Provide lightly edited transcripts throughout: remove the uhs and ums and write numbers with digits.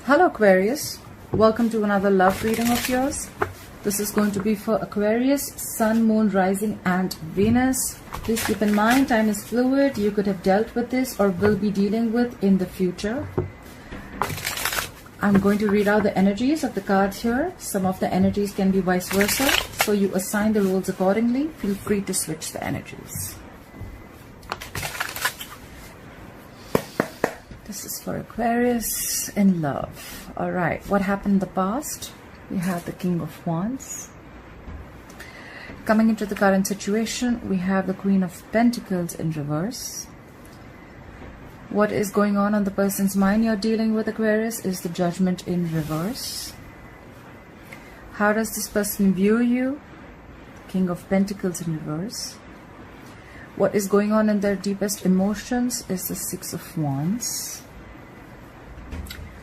Hello Aquarius, welcome to another love reading of yours. This is going to be for Aquarius, Sun, Moon, Rising and Venus. Please keep in mind, time is fluid. You could have dealt with this or will be dealing with in the future. I'm going to read out the energies of the cards here. Some of the energies can be vice versa, so you assign the roles accordingly. Feel free to switch the energies. This is for Aquarius in love. All right, what happened in the past? We have the King of Wands. Coming into the current situation, we have the Queen of Pentacles in reverse. What is going on the person's mind you're dealing with, Aquarius, is the Judgment in reverse. How does this person view you? King of Pentacles in reverse. What is going on in their deepest emotions is the Six of Wands.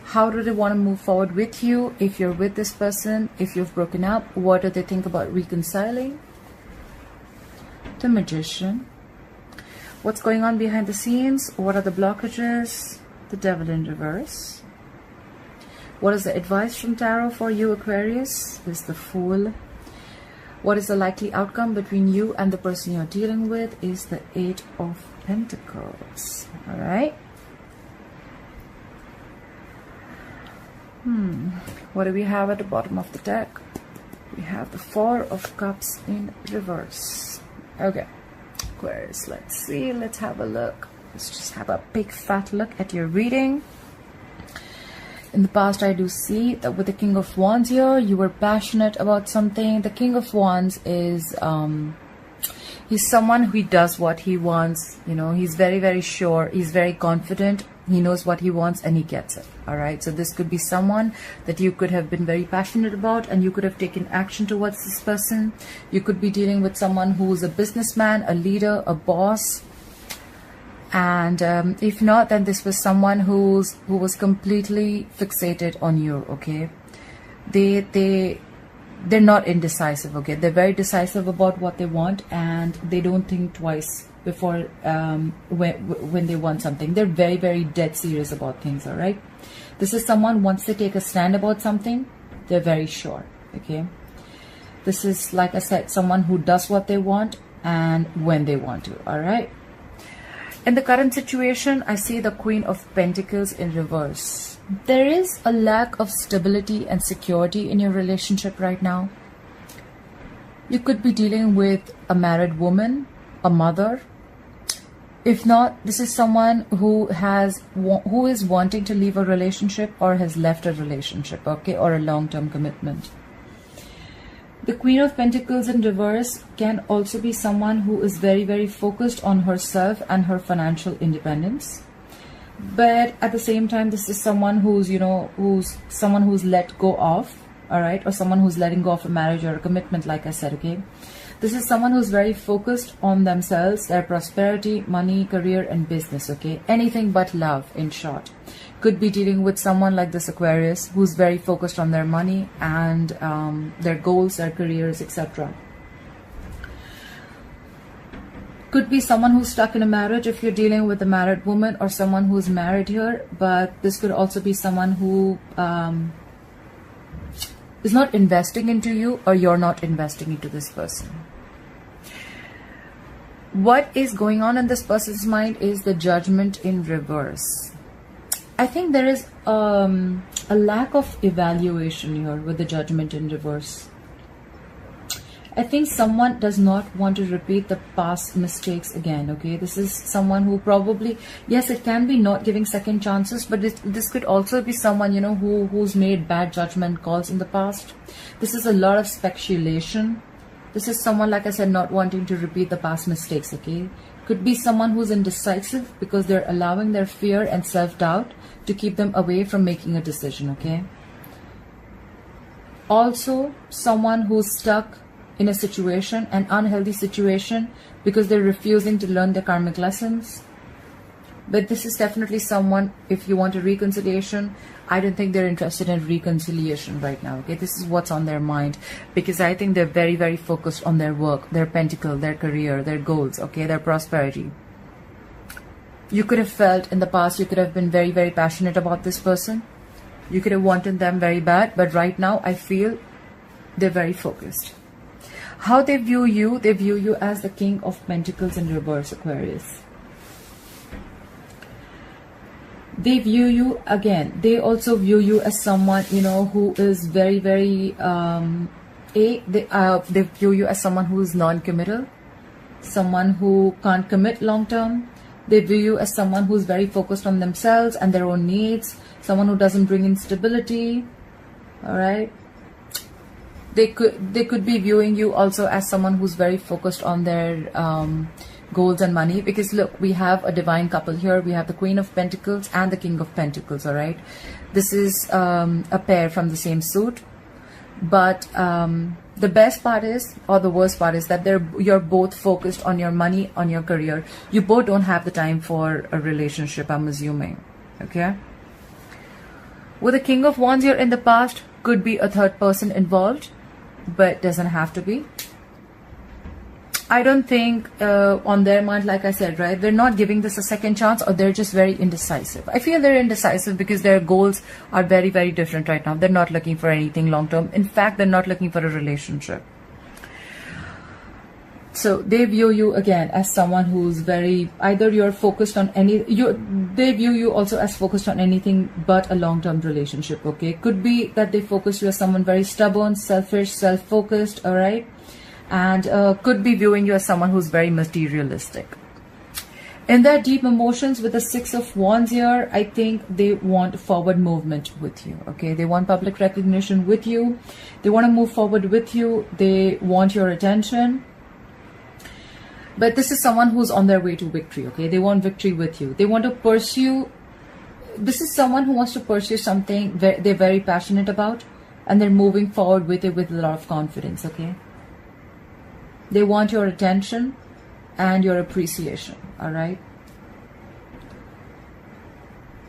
How do they want to move forward with you? If you're with this person, if you've broken up, what do they think about reconciling? The Magician. What's going on behind the scenes? What are the blockages? The Devil in reverse. What is the advice from Tarot for you, Aquarius? Is the Fool. What is the likely outcome between you and the person you're dealing with? Is the Eight of Pentacles. All right. What do we have at the bottom of the deck? We have the Four of Cups in reverse. Okay, Aquarius, let's see. Let's have a look. Let's just have a big fat look at your reading. In the past, I do see that with the King of Wands here, you were passionate about something. The King of Wands is, he's someone who does what he wants. You know, he's very, very sure. He's very confident. He knows what he wants and he gets it. All right. So this could be someone that you could have been very passionate about and you could have taken action towards this person. You could be dealing with someone who's a businessman, a leader, a boss. And if not, then this was someone who was completely fixated on you. Okay. They're not indecisive. Okay. They're very decisive about what they want and they don't think twice before when they want something. They're very, very dead serious about things. All right. This is someone, once they take a stand about something, they're very sure. Okay. This is, like I said, someone who does what they want and when they want to. All right. In the current situation, I see the Queen of Pentacles in reverse. There is a lack of stability and security in your relationship right now. You could be dealing with a married woman, a mother. If not, this is someone who is wanting to leave a relationship or has left a relationship, okay, or a long-term commitment. The Queen of Pentacles in reverse can also be someone who is very, very focused on herself and her financial independence. But at the same time, this is someone who's, you know, who's let go of, all right, or someone who's letting go of a marriage or a commitment, like I said, okay. This is someone who's very focused on themselves, their prosperity, money, career, and business, okay? Anything but love, in short. Could be dealing with someone like this Aquarius, who's very focused on their money and their goals, their careers, etc. Could be someone who's stuck in a marriage if you're dealing with a married woman or someone who's married here, but this could also be someone who is not investing into you or you're not investing into this person. What is going on in this person's mind is the Judgment in reverse. I think there is a lack of evaluation here with the Judgment in reverse. I think someone does not want to repeat the past mistakes again, okay? This is someone who probably, yes, it can be not giving second chances, but this could also be someone, you know, who's made bad judgment calls in the past. This is a lot of speculation. This is someone, like I said, not wanting to repeat the past mistakes, okay? Could be someone who's indecisive because they're allowing their fear and self-doubt to keep them away from making a decision, okay? Also, someone who's stuck in a situation, an unhealthy situation, because they're refusing to learn their karmic lessons. But this is definitely someone, if you want a reconciliation, I don't think they're interested in reconciliation right now, okay? This is what's on their mind, because I think they're very, very focused on their work, their pentacle, their career, their goals, okay, their prosperity. You could have felt in the past, you could have been very, very passionate about this person. You could have wanted them very bad, but right now I feel they're very focused. How they view you as the King of Pentacles in reverse, Aquarius. They view you, again, they also view you as someone, you know, who is very, very, they view you as someone who is non-committal, someone who can't commit long term. They view you as someone who's very focused on themselves and their own needs, someone who doesn't bring in stability. All right. They could be viewing you also as someone who's very focused on their goals and money, because look, we have a divine couple here. We have the Queen of Pentacles and the King of Pentacles. All right. This is a pair from the same suit. But the best part is, or the worst part is, that you're both focused on your money, on your career. You both don't have the time for a relationship, I'm assuming. Okay. With the King of Wands here in the past, could be a third person involved, but doesn't have to be. I don't think on their mind, like I said, right, they're not giving this a second chance, or they're just very indecisive. I feel they're indecisive because their goals are very, very different right now. They're not looking for anything long term. In fact, they're not looking for a relationship. So they view you again as someone who's very, either you're focused on they view you also as focused on anything but a long-term relationship. Okay, could be that they focus you as someone very stubborn, selfish, self-focused. All right. And could be viewing you as someone who's very materialistic. In their deep emotions, with the Six of Wands here, I think they want forward movement with you. Okay, they want public recognition with you. They want to move forward with you. They want your attention. But this is someone who's on their way to victory. Okay, they want victory with you. They want to pursue. This is someone who wants to pursue something they're very passionate about, and they're moving forward with it with a lot of confidence. Okay. They want your attention and your appreciation, all right?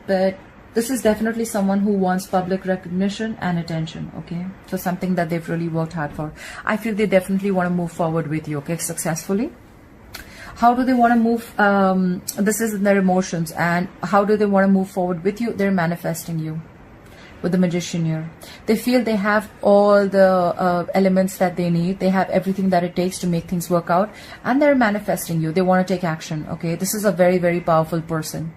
But this is definitely someone who wants public recognition and attention, okay? So something that they've really worked hard for. I feel they definitely want to move forward with you, okay, successfully. How do they want to move? This is in their emotions. And how do they want to move forward with you? They're manifesting you. With the Magician here, they feel they have all the elements that they need. They have everything that it takes to make things work out, and they're manifesting you. They want to take action. Okay, this is a very, very powerful person.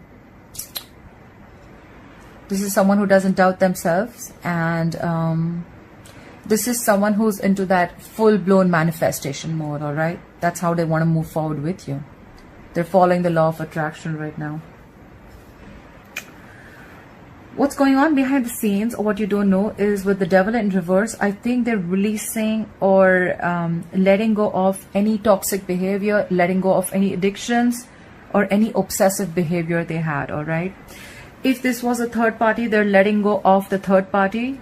This is someone who doesn't doubt themselves, and this is someone who's into that full-blown manifestation mode. All right, that's how they want to move forward with you. They're following the law of attraction right now. What's going on behind the scenes, or what you don't know, is with the Devil in reverse, I think they're releasing or letting go of any toxic behavior, letting go of any addictions or any obsessive behavior they had, all right? If this was a third party, they're letting go of the third party.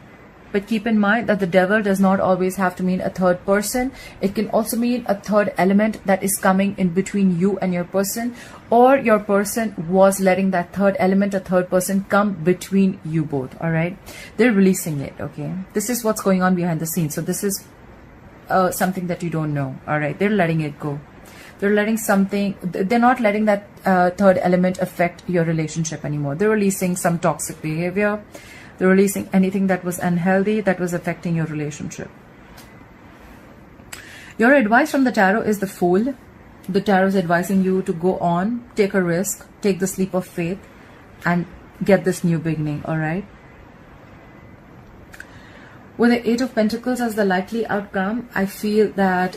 But keep in mind that the Devil does not always have to mean a third person. It can also mean a third element that is coming in between you and your person, or your person was letting that third element, a third person, come between you both. All right, they're releasing it. Okay, this is what's going on behind the scenes. So this is something that you don't know. All right, they're letting it go. They're letting something, they're not letting that third element affect your relationship anymore. They're releasing some toxic behavior. They're releasing anything that was unhealthy, that was affecting your relationship. Your advice from the tarot is the Fool. The tarot is advising you to go on, take a risk, take the leap of faith, and get this new beginning, all right? With the Eight of Pentacles as the likely outcome, I feel that,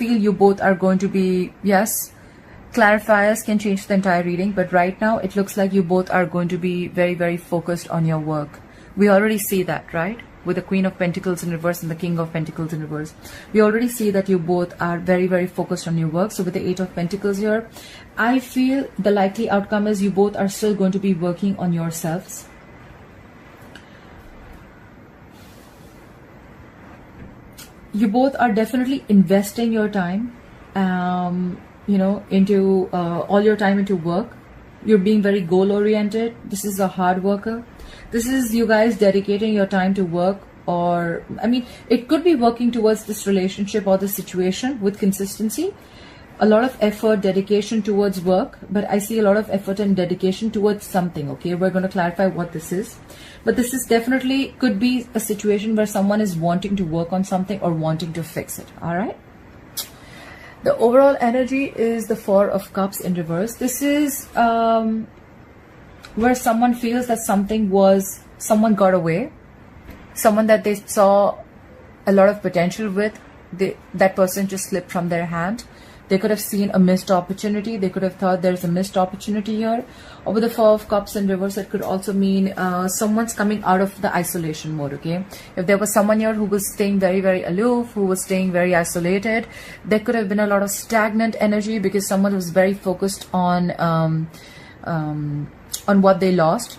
you both are going to be, yes, clarifiers can change the entire reading, but right now it looks like you both are going to be very, very focused on your work. We already see that, right? With the Queen of Pentacles in reverse and the King of Pentacles in reverse. We already see that you both are very, very focused on your work. So with the Eight of Pentacles here, I feel the likely outcome is you both are still going to be working on yourselves. You both are definitely investing your time, into all your time into work. You're being very goal oriented. This is a hard worker. This is you guys dedicating your time to work, or it could be working towards this relationship or this situation with consistency. a lot of effort, dedication towards work, but I see a lot of effort and dedication towards something. Okay, we're going to clarify what this is, but this is definitely could be a situation where someone is wanting to work on something or wanting to fix it. All right. The overall energy is the Four of Cups in reverse. This is where someone feels that someone got away, someone that they saw a lot of potential with, that person just slipped from their hand. They could have seen a missed opportunity. They could have thought there's a missed opportunity here. Or with the Four of Cups in reverse, it could also mean someone's coming out of the isolation mode, okay? If there was someone here who was staying very, very aloof, who was staying very isolated, there could have been a lot of stagnant energy because someone was very focused on what they lost,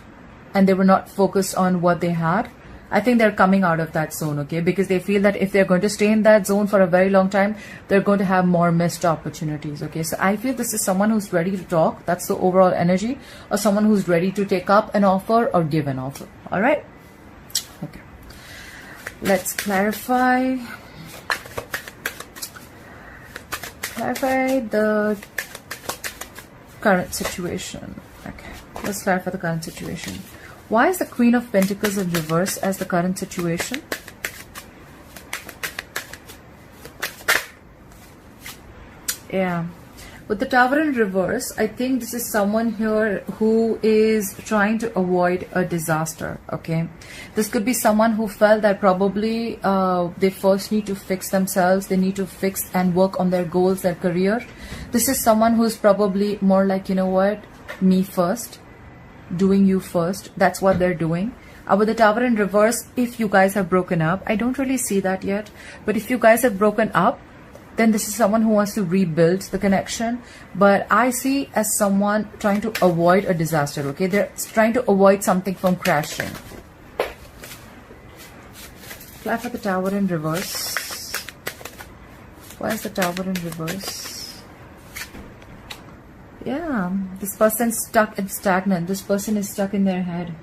and they were not focused on what they had. I think they're coming out of that zone, okay? Because they feel that if they're going to stay in that zone for a very long time, they're going to have more missed opportunities, okay? So I feel this is someone who's ready to talk. That's the overall energy. Or someone who's ready to take up an offer or give an offer, all right? Okay. Let's clarify the current situation. Okay, let's clarify the current situation. Why is the Queen of Pentacles in reverse as the current situation? Yeah. With the Tower in reverse, I think this is someone here who is trying to avoid a disaster, okay? This could be someone who felt that probably they first need to fix themselves. They need to fix and work on their goals, their career. This is someone who's probably more like, you know what, me first. Doing you first. That's what they're doing. With the Tower in reverse, if you guys have broken up, I don't really see that yet, but if you guys have broken up, then this is someone who wants to rebuild the connection. But I see as someone trying to avoid a disaster, okay? They're trying to avoid something from crashing. Clarify the Tower in reverse. Why is the Tower in reverse? Yeah, this person's stuck and stagnant. This person is stuck in their head.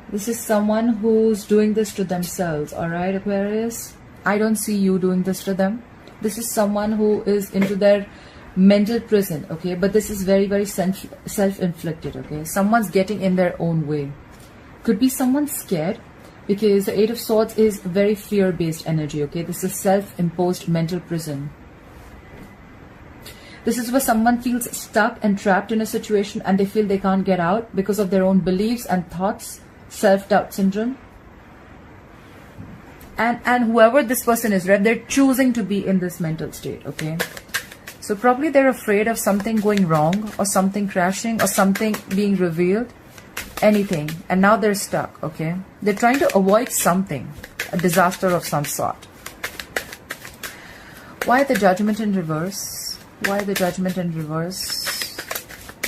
This is someone who's doing this to themselves, all right, Aquarius? I don't see you doing this to them. This is someone who is into their mental prison, okay? But this is very, very self-inflicted, okay? Someone's getting in their own way. Could be someone scared because the Eight of Swords is very fear-based energy, okay? This is self-imposed mental prison. This is where someone feels stuck and trapped in a situation and they feel they can't get out because of their own beliefs and thoughts, self-doubt syndrome. And whoever this person is, right, they're choosing to be in this mental state, okay? So probably they're afraid of something going wrong or something crashing or something being revealed, anything. And now they're stuck, okay? They're trying to avoid something, a disaster of some sort. Why the Judgment in reverse? Why the Judgment in reverse?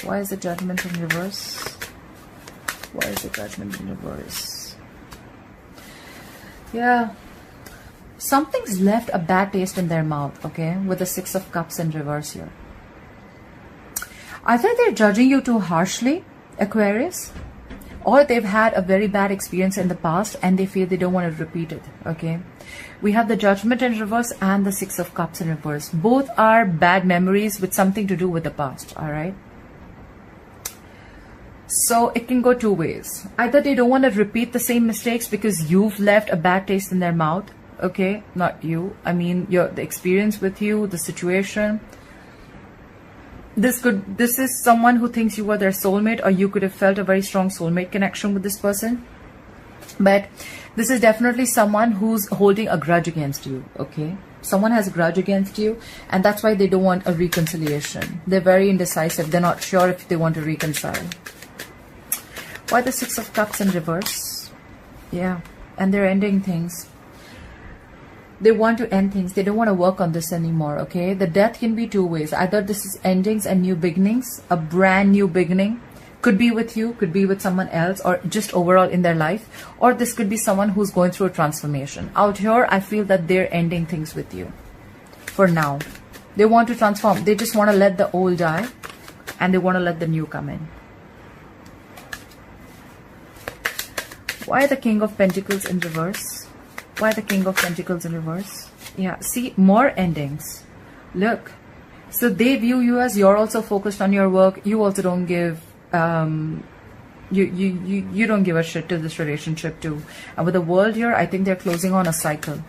Why is the Judgment in reverse? Why is the Judgment in reverse? Yeah. Something's left a bad taste in their mouth, okay? With the Six of Cups in reverse here. Either they're judging you too harshly, Aquarius, or they've had a very bad experience in the past and they feel they don't want to repeat it, okay? We have the Judgment in reverse and the Six of Cups in reverse. Both are bad memories with something to do with the past, all right? So it can go two ways. Either they don't want to repeat the same mistakes because you've left a bad taste in their mouth, okay? Not you. I mean, the experience with you, the situation. This is someone who thinks you were their soulmate, or you could have felt a very strong soulmate connection with this person. But this is definitely someone who's holding a grudge against you, okay? Someone has a grudge against you, and that's why they don't want a reconciliation. They're very indecisive. They're not sure if they want to reconcile. Why the Six of Cups in reverse? Yeah, and they're ending things. They want to end things. They don't want to work on this anymore, okay? The death can be two ways. Either this is endings and new beginnings, a brand new beginning. Could be with you, could be with someone else, or just overall in their life. Or this could be someone who's going through a transformation. Out here, I feel that they're ending things with you. For now. They want to transform. They just want to let the old die. And they want to let the new come in. Why the King of Pentacles in reverse? Why the King of Pentacles in reverse? Yeah, see, more endings. Look, So they view you as you're also focused on your work. You also don't give you don't give a shit to this relationship too. And with the world here, I think they're closing on a cycle.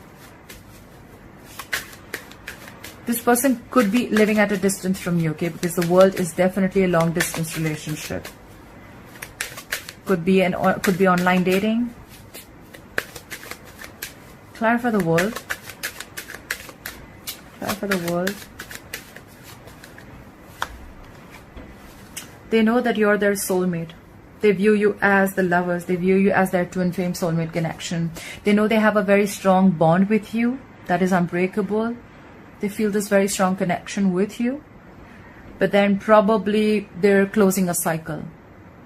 This person could be living at a distance from you, okay? Because the world is definitely a long distance relationship. Could be online dating. Clarify the world. Clarify the world. They know that you're their soulmate. They view you as the lovers. They view you as their twin flame soulmate connection. They know they have a very strong bond with you that is unbreakable. They feel this very strong connection with you. But then probably they're closing a cycle.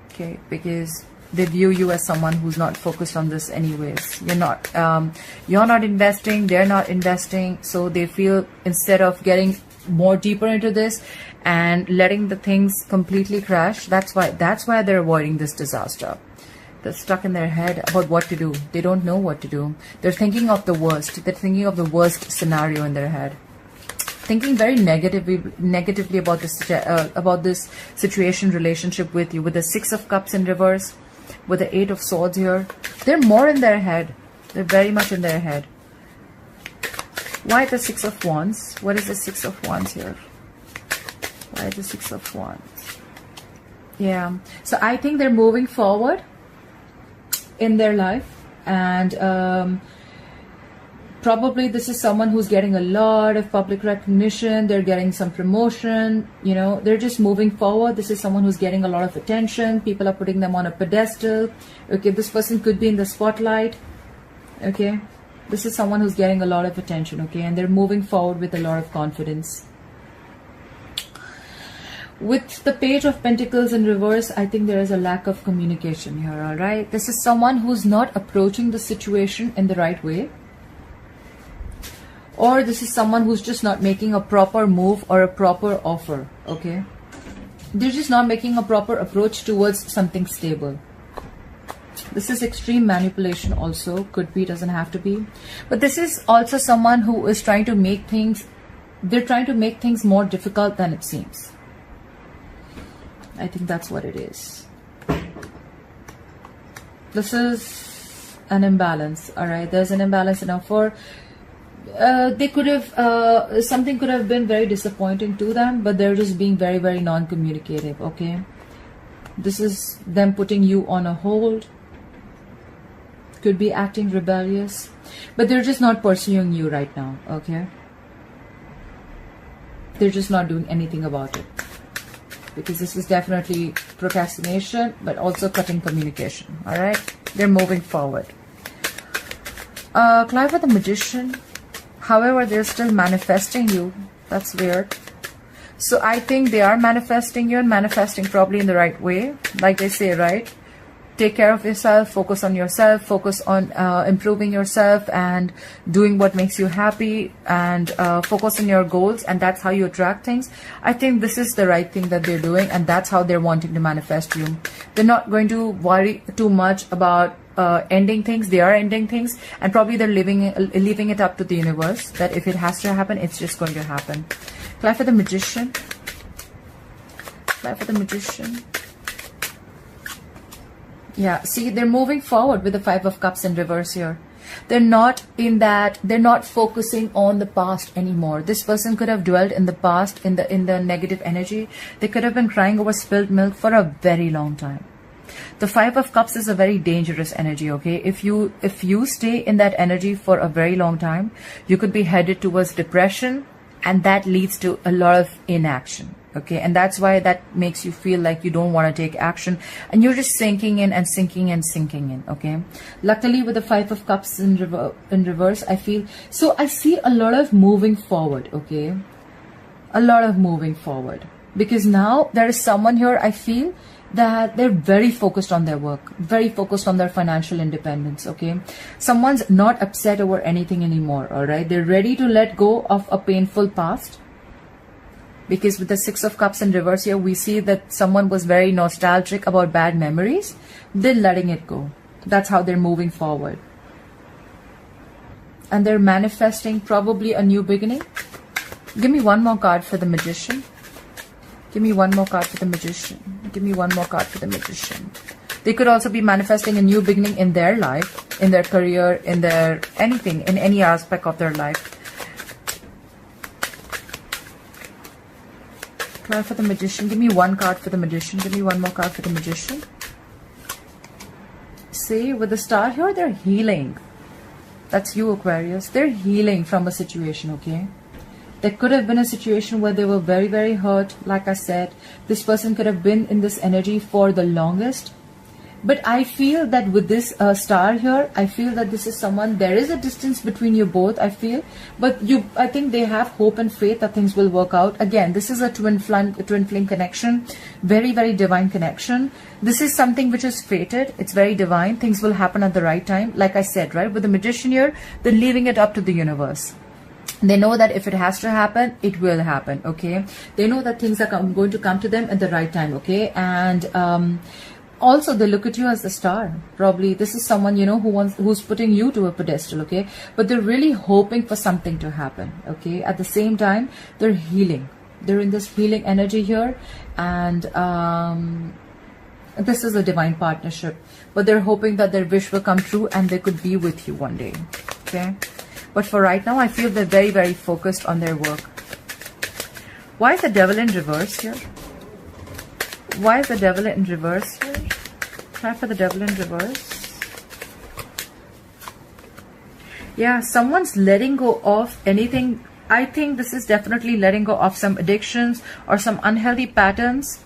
Okay, because they view you as someone who's not focused on this anyways. You're not investing, they're not investing. So they feel instead of getting more deeper into this and letting the things completely crash, that's why they're avoiding this disaster. They're stuck in their head about what to do. They don't know what to do. They're thinking of the worst. They're thinking of the worst scenario in their head. Thinking very negatively about this situation, relationship with you. With the 6 of Cups in reverse, with the 8 of Swords here, they're more in their head. They're very much in their head. Why the 6 of Wands? What is the 6 of Wands here? Why the 6 of Wands? Yeah. So I think they're moving forward in their life, and probably this is someone who's getting a lot of public recognition. They're getting some promotion, you know, they're just moving forward. This is someone who's getting a lot of attention. People are putting them on a pedestal. Okay, this person could be in the spotlight. Okay, this is someone who's getting a lot of attention. Okay, and they're moving forward with a lot of confidence. With the Page of Pentacles in reverse, I think there is a lack of communication here. All right, this is someone who's not approaching the situation in the right way. Or this is someone who's just not making a proper move or a proper offer, okay? They're just not making a proper approach towards something stable. This is extreme manipulation also. Could be, doesn't have to be. But this is also someone who is trying to make things, they're trying to make things more difficult than it seems. I think that's what it is. This is an imbalance, all right? There's an imbalance in our four. They could have something could have been very disappointing to them, but they're just being very, very non-communicative. Okay, this is them putting you on a hold. Could be acting rebellious, but they're just not pursuing you right now. Okay, they're just not doing anything about it, because this is definitely procrastination, but also cutting communication. All right, they're moving forward. Clarify the Magician. However, they're still manifesting you. That's weird. So I think they are manifesting you, and manifesting probably in the right way. Like they say, right? Take care of yourself, focus on yourself, focus on improving yourself and doing what makes you happy, and focus on your goals, and that's how you attract things. I think this is the right thing that they're doing, and that's how they're wanting to manifest you. They're not going to worry too much about ending things. They are ending things, and probably they're leaving it up to the universe, that if it has to happen, it's just going to happen. Clarify the Magician. Clarify the Magician. Yeah, see, they're moving forward with the 5 of Cups in reverse here. They're not in that, they're not focusing on the past anymore. This person could have dwelled in the past, in the negative energy. They could have been crying over spilled milk for a very long time. The 5 of Cups is a very dangerous energy, okay? If you stay in that energy for a very long time, you could be headed towards depression, and that leads to a lot of inaction. Okay, and that's why that makes you feel like you don't want to take action, and you're just sinking in and sinking and sinking in. Okay, luckily with the 5 of Cups in reverse, I feel, so I see a lot of moving forward. Okay, a lot of moving forward, because now there is someone here, I feel that they're very focused on their work, very focused on their financial independence. Okay, someone's not upset over anything anymore. All right, they're ready to let go of a painful past. Because with the 6 of Cups in reverse here, we see that someone was very nostalgic about bad memories. They're letting it go. That's how they're moving forward. And they're manifesting probably a new beginning. Give me one more card for the Magician. Give me one more card for the Magician. Give me one more card for the Magician. They could also be manifesting a new beginning in their life, in their career, in their anything, in any aspect of their life. Card for the Magician. Give me one card for the Magician. Give me one more card for the Magician. See, with the star here, they're healing. That's you, Aquarius. They're healing from a situation, okay? There could have been a situation where they were very, very hurt. Like I said, this person could have been in this energy for the longest. But I feel that with this star here, I feel that this is someone, there is a distance between you both, I feel. But I think they have hope and faith that things will work out. Again, this is a twin flame connection. Very, very divine connection. This is something which is fated. It's very divine. Things will happen at the right time. Like I said, right? With the Magician here, they're leaving it up to the universe. They know that if it has to happen, it will happen, okay? They know that things are going to come to them at the right time, okay? And also, they look at you as the star. Probably this is someone, you know, who's putting you to a pedestal, okay? But they're really hoping for something to happen, okay? At the same time, they're healing. They're in this healing energy here. And this is a divine partnership. But they're hoping that their wish will come true and they could be with you one day, okay? But for right now, I feel they're very, very focused on their work. Why is the Devil in reverse here? Why is the Devil in reverse here? Try for the Devil in reverse. Yeah, someone's letting go of anything. I think this is definitely letting go of some addictions or some unhealthy patterns.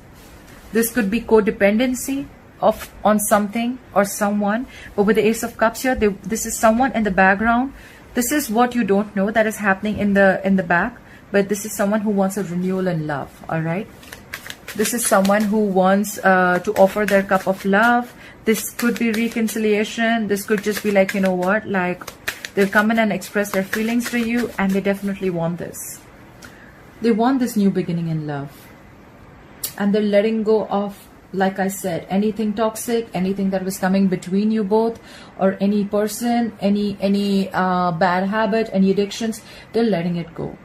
This could be codependency on something or someone. But with the Ace of Cups here, this is someone in the background. This is what you don't know that is happening in the back. But this is someone who wants a renewal in love, all right? This is someone who wants to offer their cup of love. This could be reconciliation. This could just be like, you know what, like they'll come in and express their feelings to you, and they definitely want this. They want this new beginning in love. And they're letting go of, like I said, anything toxic, anything that was coming between you both, or any person, any bad habit, any addictions. They're letting it go.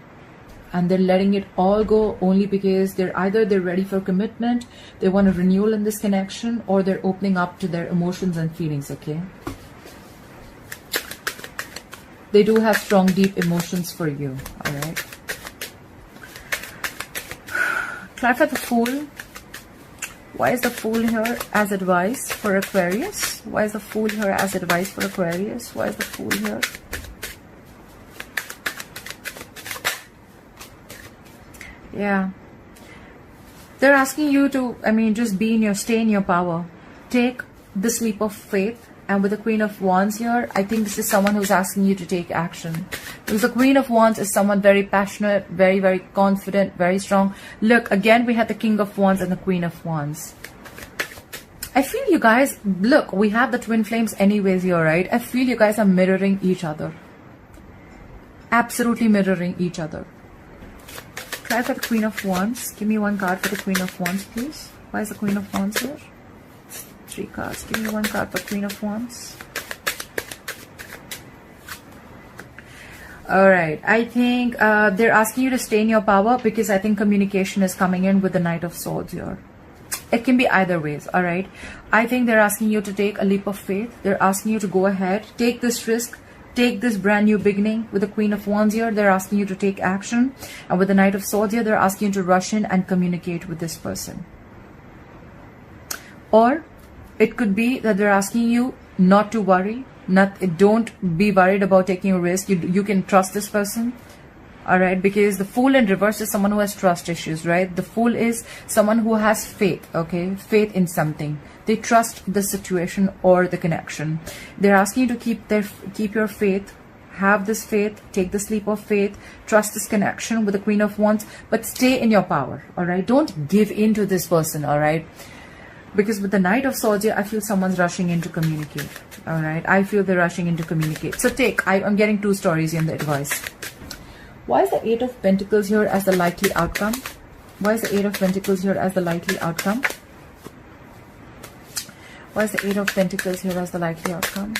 And they're letting it all go only because they're ready for commitment, they want a renewal in this connection, or they're opening up to their emotions and feelings, okay? They do have strong, deep emotions for you, all right? Try for the Fool. Why is the Fool here as advice for Aquarius? Why is the Fool here as advice for Aquarius? Why is the Fool here? Yeah. They're asking you to, just stay in your power. Take this leap of faith. And with the Queen of Wands here, I think this is someone who's asking you to take action. Because the Queen of Wands is someone very passionate, very, very confident, very strong. Look, again, we had the King of Wands and the Queen of Wands. I feel you guys, look, we have the twin flames anyways here, right? I feel you guys are mirroring each other. Absolutely mirroring each other. Try for the Queen of Wands. Give me one card for the Queen of Wands, please. Why is the Queen of Wands here? 3 cards. Give me one card for Queen of Wands. Alright, I think they're asking you to stay in your power because I think communication is coming in with the Knight of Swords here. It can be either ways, alright? I think they're asking you to take a leap of faith. They're asking you to go ahead, take this risk, take this brand new beginning. With the Queen of Wands here, they're asking you to take action. And with the Knight of Swords here, they're asking you to rush in and communicate with this person. Or it could be that they're asking you not to worry. Don't be worried about taking a risk. You can trust this person. Alright, because the Fool in reverse is someone who has trust issues, right? The Fool is someone who has faith, okay? Faith in something. They trust the situation or the connection. They're asking you to keep your faith, have this faith, take this leap of faith, trust this connection with the Queen of Wands, but stay in your power, alright? Don't give in to this person, alright? Because with the Knight of Swords here, I feel someone's rushing in to communicate, alright? I feel they're rushing in to communicate. So I'm getting 2 stories in the advice. Why is the 8 of Pentacles here as the likely outcome? Why is the 8 of Pentacles here as the likely outcome? Why is the 8 of Pentacles here as the likely outcome?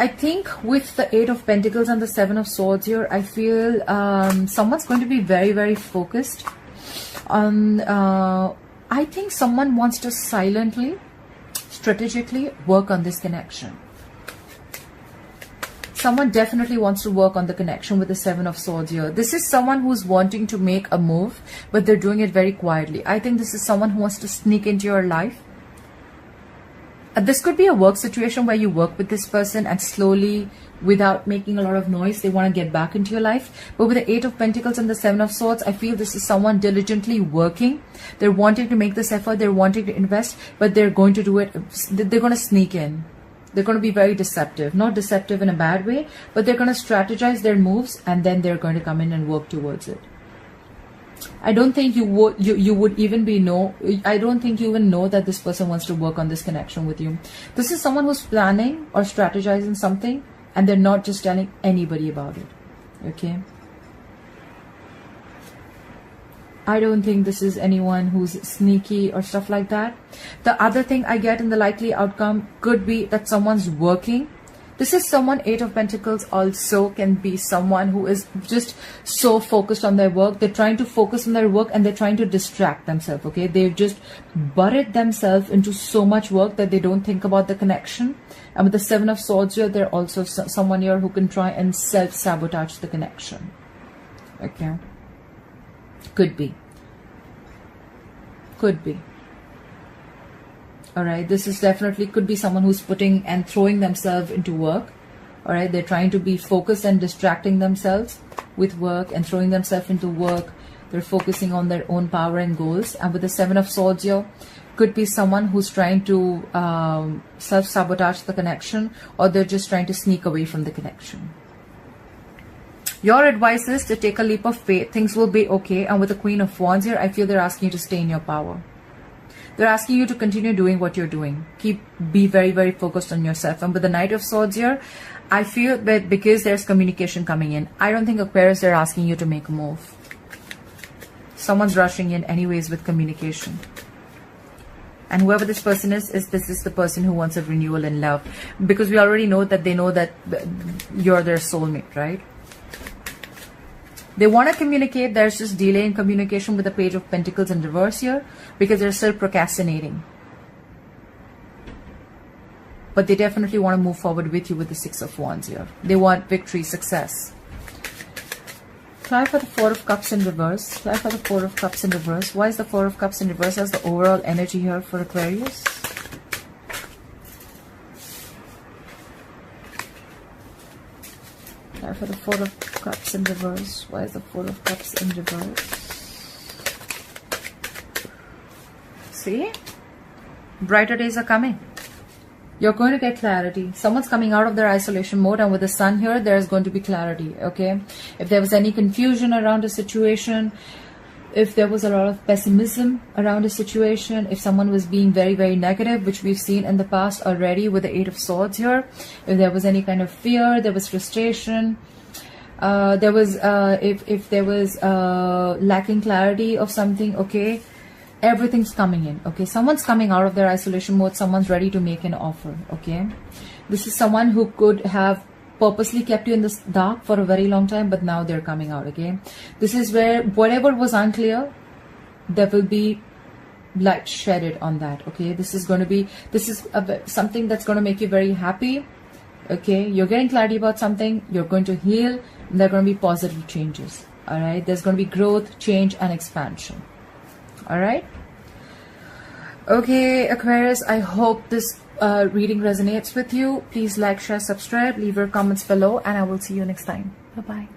I think with the 8 of Pentacles and the 7 of Swords here, I feel someone's going to be very, very focused on, I think someone wants to silently, strategically work on this connection. Someone definitely wants to work on the connection with the 7 of Swords here. This is someone who's wanting to make a move, but they're doing it very quietly. I think this is someone who wants to sneak into your life. This could be a work situation where you work with this person and slowly, without making a lot of noise, they want to get back into your life. But with the 8 of Pentacles and the 7 of Swords, I feel this is someone diligently working. They're wanting to make this effort. They're wanting to invest, but they're going to do it. They're going to sneak in. They're going to be very deceptive. Not deceptive in a bad way, but they're going to strategize their moves and then they're going to come in and work towards it. I don't think you would even I don't think you even know that this person wants to work on this connection with you. This is someone who's planning or strategizing something and they're not just telling anybody about it. Okay. I don't think this is anyone who's sneaky or stuff like that. The other thing I get in the likely outcome could be that someone's working. This is someone, 8 of Pentacles also can be someone who is just so focused on their work. They're trying to focus on their work and they're trying to distract themselves, okay? They've just buried themselves into so much work that they don't think about the connection. And with the 7 of Swords here, they're also someone here who can try and self-sabotage the connection, okay? Could be. Could be. All right, this is definitely could be someone who's putting and throwing themselves into work. All right, they're trying to be focused and distracting themselves with work and throwing themselves into work. They're focusing on their own power and goals. And with the 7 of Swords here, could be someone who's trying to self-sabotage the connection, or they're just trying to sneak away from the connection. Your advice is to take a leap of faith. Things will be okay. And with the Queen of Wands here, I feel they're asking you to stay in your power. They're asking you to continue doing what you're doing. Be very, very focused on yourself. And with the Knight of Swords here, I feel that because there's communication coming in, I don't think Aquarius, they're asking you to make a move. Someone's rushing in anyways with communication. And whoever this person is this is the person who wants a renewal in love. Because we already know that they know that you're their soulmate, right? They want to communicate. There's just delay in communication with the Page of Pentacles in reverse here because they're still procrastinating. But they definitely want to move forward with you with the 6 of Wands here. They want victory, success. Try for the 4 of Cups in reverse. Try for the 4 of Cups in reverse. Why is the 4 of Cups in reverse as the overall energy here for Aquarius? Try for the 4 of Cups in reverse. Why is the 4 of Cups in reverse? See? Brighter days are coming. You're going to get clarity. Someone's coming out of their isolation mode, and with the Sun here, there's going to be clarity, okay? If there was any confusion around a situation, if there was a lot of pessimism around a situation, if someone was being very, very negative, which we've seen in the past already with the 8 of Swords here, if there was any kind of fear, there was frustration, if there was lacking clarity of something, okay, everything's coming in, okay? Someone's coming out of their isolation mode. Someone's ready to make an offer, okay? This is someone who could have purposely kept you in the dark for a very long time, but now they're coming out, okay? This is where whatever was unclear, there will be light shedded on that, okay? This is something that's going to make you very happy, okay? You're getting clarity about something, you're going to heal, and there are going to be positive changes, all right? There's going to be growth, change, and expansion, all right? Okay, Aquarius, I hope this reading resonates with you. Please like, share, subscribe, leave your comments below, and I will see you next time. Bye-bye.